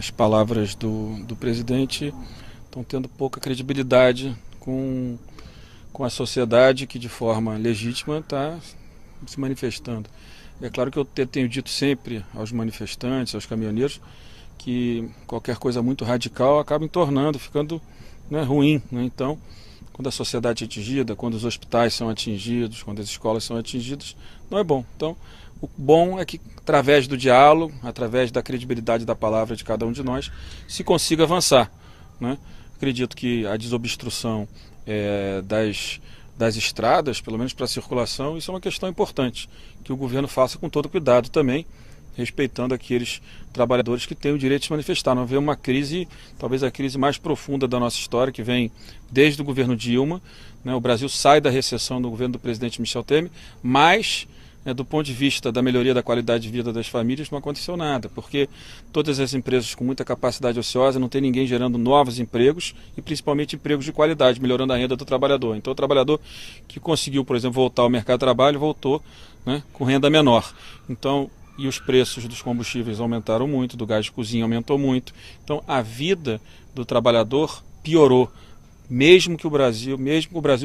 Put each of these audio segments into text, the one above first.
as palavras do presidente estão tendo pouca credibilidade com a sociedade que de forma legítima está se manifestando. É claro que eu tenho dito sempre aos manifestantes, aos caminhoneiros, que qualquer coisa muito radical acaba entornando, ficando, né, ruim. Né? Então, quando a sociedade é atingida, quando os hospitais são atingidos, quando as escolas são atingidas, não é bom. Então, o bom é que, através do diálogo, através da credibilidade da palavra de cada um de nós, se consiga avançar. Né? Acredito que a desobstrução das estradas, pelo menos para a circulação, isso é uma questão importante, que o governo faça com todo cuidado também, respeitando aqueles trabalhadores que têm o direito de se manifestar. Não vê uma crise, talvez a crise mais profunda da nossa história, que vem desde o governo Dilma. Né? O Brasil sai da recessão do governo do presidente Michel Temer, mas, do ponto de vista da melhoria da qualidade de vida das famílias, não aconteceu nada, porque todas as empresas com muita capacidade ociosa, não tem ninguém gerando novos empregos e principalmente empregos de qualidade, melhorando a renda do trabalhador. Então o trabalhador que conseguiu, por exemplo, voltar ao mercado de trabalho, voltou, né, com renda menor. Então, e os preços dos combustíveis aumentaram muito, do gás de cozinha aumentou muito. Então a vida do trabalhador piorou, mesmo que o Brasil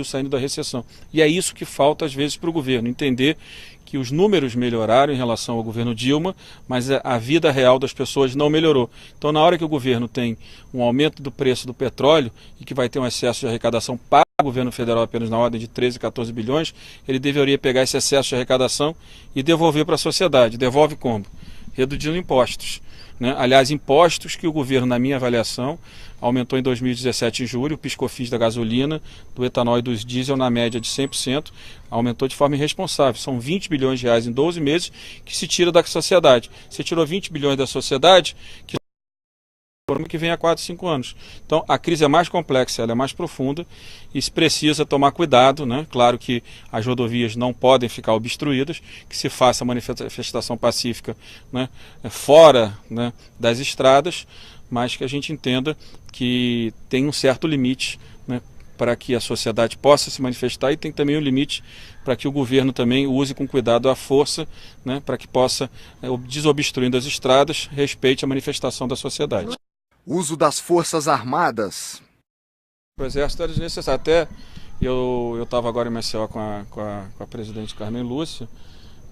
saindo da recessão. E é isso que falta às vezes para o governo, entender que os números melhoraram em relação ao governo Dilma, mas a vida real das pessoas não melhorou. Então, na hora que o governo tem um aumento do preço do petróleo e que vai ter um excesso de arrecadação para o governo federal apenas na ordem de 13, 14 bilhões, ele deveria pegar esse excesso de arrecadação e devolver para a sociedade. Devolve como? Reduzindo impostos. Né? Aliás, impostos que o governo, na minha avaliação, aumentou em 2017 em julho, o PIS/COFINS da gasolina, do etanol e dos diesel na média de 100%, aumentou de forma irresponsável. São 20 bilhões de reais em 12 meses que se tira da sociedade. Você tirou 20 bilhões da sociedade, que vem há 4, 5 anos. Então a crise é mais complexa, ela é mais profunda e se precisa tomar cuidado, né? Claro que as rodovias não podem ficar obstruídas, que se faça manifestação pacífica, né, fora, né, das estradas, mas que a gente entenda que tem um certo limite, né, para que a sociedade possa se manifestar e tem também um limite para que o governo também use com cuidado a força, né, para que possa, desobstruindo as estradas, respeite a manifestação da sociedade. Uso das Forças Armadas. O Exército era desnecessário. Até eu estava agora em Maceió com a presidente Carmen Lúcia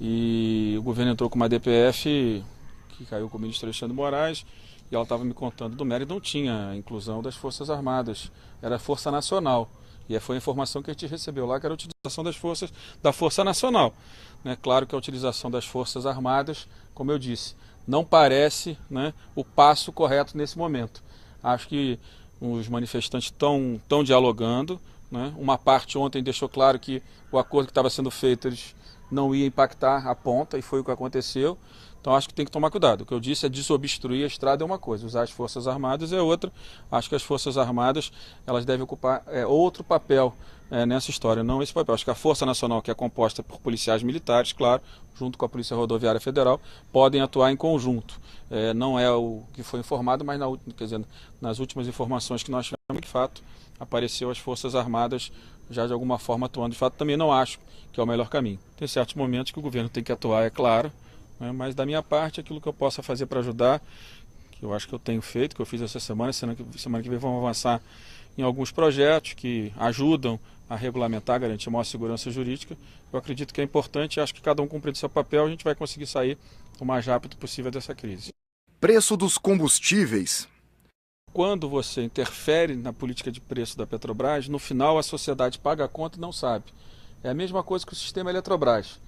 e o governo entrou com uma DPF que caiu com o ministro Alexandre Moraes e ela estava me contando do mérito, não tinha inclusão das Forças Armadas, era Força Nacional. E foi a informação que a gente recebeu lá, que era a utilização da Força Nacional. Né? Claro que a utilização das Forças Armadas, como eu disse, não parece, né, o passo correto nesse momento. Acho que os manifestantes estão dialogando. Né? Uma parte ontem deixou claro que o acordo que estava sendo feito eles não ia impactar a ponta, e foi o que aconteceu. Então acho que tem que tomar cuidado. O que eu disse é desobstruir a estrada é uma coisa, usar as Forças Armadas é outra. Acho que as Forças Armadas elas devem ocupar outro papel nessa história, não esse papel. Acho que a Força Nacional, que é composta por policiais militares, claro, junto com a Polícia Rodoviária Federal, podem atuar em conjunto. Não é o que foi informado, mas nas últimas informações que nós tivemos, de fato, apareceu as Forças Armadas já de alguma forma atuando. De fato, também não acho que é o melhor caminho. Tem certos momentos que o governo tem que atuar, é claro, né? Mas da minha parte, aquilo que eu possa fazer para ajudar, que eu acho que eu tenho feito, que eu fiz essa semana que vem vamos avançar em alguns projetos que ajudam a regulamentar, garantir maior segurança jurídica. Eu acredito que é importante e acho que cada um cumprindo seu papel, a gente vai conseguir sair o mais rápido possível dessa crise. Preço dos combustíveis. Quando você interfere na política de preço da Petrobras, no final a sociedade paga a conta e não sabe. É a mesma coisa que o sistema Eletrobras.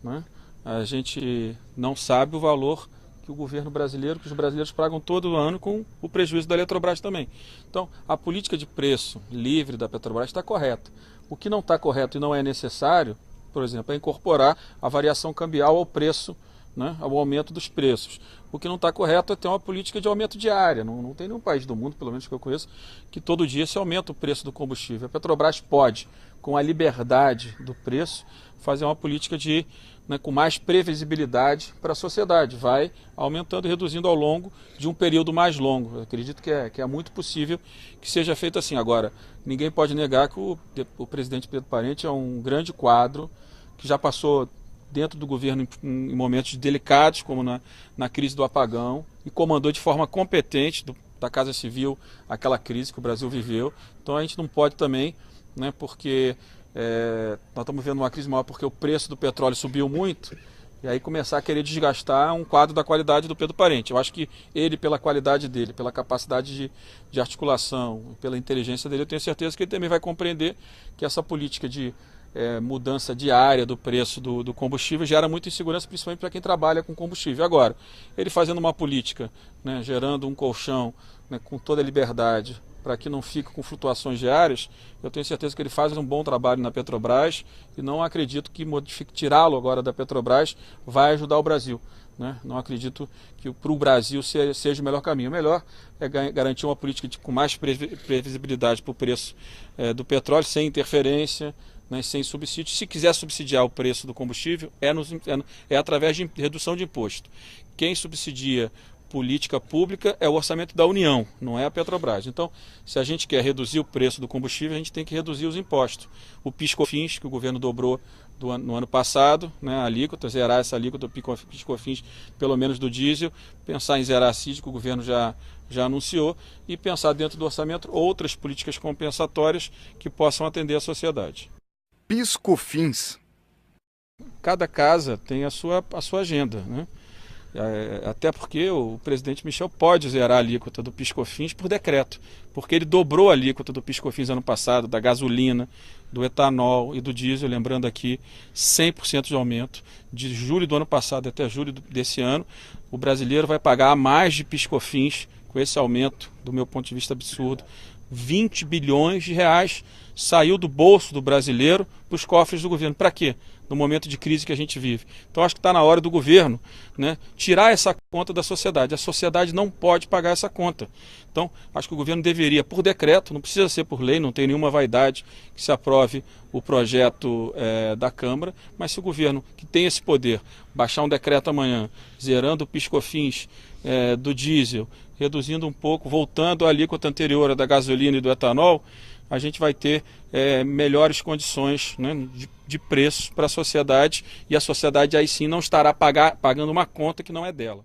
Né? A gente não sabe o valor que o governo brasileiro, que os brasileiros pagam todo ano com o prejuízo da Eletrobras também. Então, a política de preço livre da Petrobras está correta. O que não está correto e não é necessário, por exemplo, é incorporar a variação cambial ao preço, né, ao aumento dos preços. O que não está correto é ter uma política de aumento diária. Não tem nenhum país do mundo, pelo menos que eu conheço, que todo dia se aumenta o preço do combustível. A Petrobras pode, com a liberdade do preço, fazer uma política com mais previsibilidade para a sociedade. Vai aumentando e reduzindo ao longo de um período mais longo. Eu acredito que é muito possível que seja feito assim. Agora, ninguém pode negar que o presidente Pedro Parente é um grande quadro, que já passou dentro do governo em momentos delicados, como na crise do apagão, e comandou de forma competente da Casa Civil aquela crise que o Brasil viveu. Então a gente não pode também, né, porque nós estamos vendo uma crise maior porque o preço do petróleo subiu muito, e aí começar a querer desgastar um quadro da qualidade do Pedro Parente. Eu acho que ele, pela qualidade dele, pela capacidade de articulação, pela inteligência dele, eu tenho certeza que ele também vai compreender que essa política de mudança diária do preço do combustível gera muita insegurança, principalmente para quem trabalha com combustível. Agora, ele fazendo uma política, né, gerando um colchão, né, com toda a liberdade, para que não fique com flutuações diárias, eu tenho certeza que ele faz um bom trabalho na Petrobras e não acredito que tirá-lo agora da Petrobras vai ajudar o Brasil, né? Não acredito que para o Brasil seja o melhor caminho. O melhor é garantir uma política com mais previsibilidade para o preço do petróleo, sem interferência, né, sem subsídio. Se quiser subsidiar o preço do combustível, é através de redução de imposto. Quem subsidia política pública é o orçamento da União, não é a Petrobras. Então, se a gente quer reduzir o preço do combustível, a gente tem que reduzir os impostos. O PIS/COFINS, que o governo dobrou no ano passado, né, a alíquota, zerar essa alíquota do PIS/COFINS, pelo menos do diesel, pensar em zerar a CID, que o governo já anunciou, e pensar dentro do orçamento outras políticas compensatórias que possam atender a sociedade. PIS/COFINS. Cada casa tem a sua agenda, né? Até porque o presidente Michel pode zerar a alíquota do PIS/COFINS por decreto, porque ele dobrou a alíquota do PIS/COFINS ano passado, da gasolina, do etanol e do diesel, lembrando aqui 100% de aumento, de julho do ano passado até julho desse ano. O brasileiro vai pagar mais de PIS/COFINS com esse aumento, do meu ponto de vista absurdo. 20 bilhões de reais saiu do bolso do brasileiro para os cofres do governo. Para quê? No momento de crise que a gente vive. Então acho que está na hora do governo, né, tirar essa conta da sociedade. A sociedade não pode pagar essa conta. Então acho que o governo deveria, por decreto, não precisa ser por lei, não tem nenhuma vaidade que se aprove o projeto da Câmara, mas se o governo, que tem esse poder, baixar um decreto amanhã, zerando o PIS/COFINS do diesel, reduzindo um pouco, voltando à alíquota anterior da gasolina e do etanol, a gente vai ter melhores condições, né, de preços para a sociedade, e a sociedade aí sim não estará pagando uma conta que não é dela.